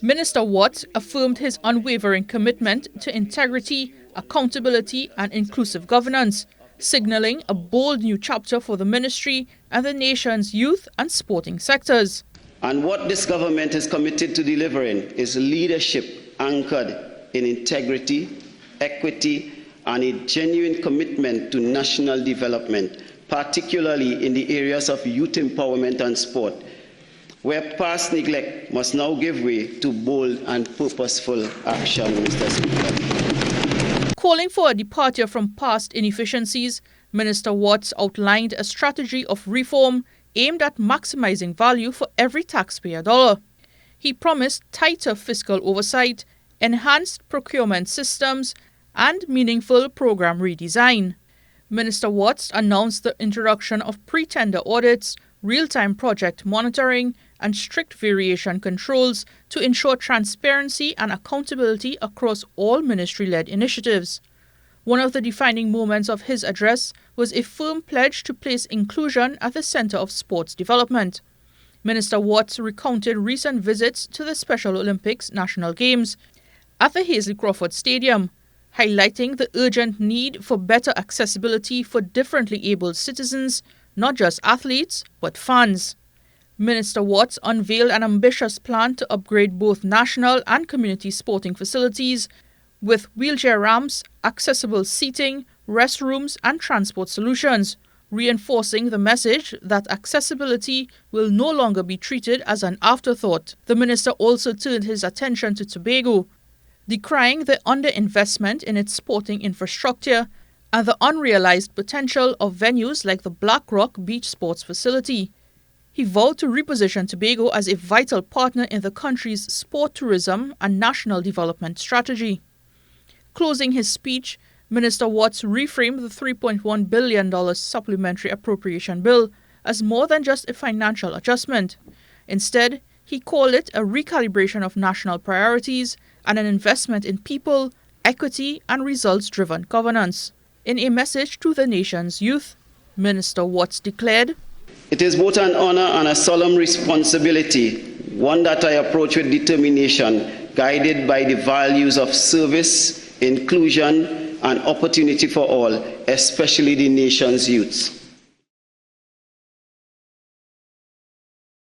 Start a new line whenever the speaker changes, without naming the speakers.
Minister Watts affirmed his unwavering commitment to integrity, accountability and inclusive governance, signalling a bold new chapter for the ministry and the nation's youth and sporting sectors.
And what this government is committed to delivering is leadership anchored in integrity, equity, and a genuine commitment to national development, particularly in the areas of youth empowerment and sport, where past neglect must now give way to bold and purposeful action, Mr. Speaker.
Calling for a departure from past inefficiencies, Minister Watts outlined a strategy of reform aimed at maximizing value for every taxpayer dollar. He promised tighter fiscal oversight, enhanced procurement systems, and meaningful program redesign. Minister Watts announced the introduction of pre-tender audits, real-time project monitoring, and strict variation controls to ensure transparency and accountability across all ministry-led initiatives. One of the defining moments of his address was a firm pledge to place inclusion at the center of sports development. Minister Watts recounted recent visits to the Special Olympics National Games at the Hazley Crawford Stadium, highlighting the urgent need for better accessibility for differently abled citizens, not just athletes, but fans. Minister Watts unveiled an ambitious plan to upgrade both national and community sporting facilities with wheelchair ramps, accessible seating, restrooms, and transport solutions, reinforcing the message that accessibility will no longer be treated as an afterthought. The minister also turned his attention to Tobago, decrying the underinvestment in its sporting infrastructure and the unrealized potential of venues like the Black Rock Beach Sports Facility. He vowed to reposition Tobago as a vital partner in the country's sport tourism and national development strategy. Closing his speech, Minister Watts reframed the $3.1 billion supplementary appropriation bill as more than just a financial adjustment. Instead, he called it a recalibration of national priorities and an investment in people, equity, and results-driven governance. In a message to the nation's youth, Minister Watts declared,
"It is both an honor and a solemn responsibility, one that I approach with determination, guided by the values of service, inclusion, and opportunity for all, especially the nation's youths.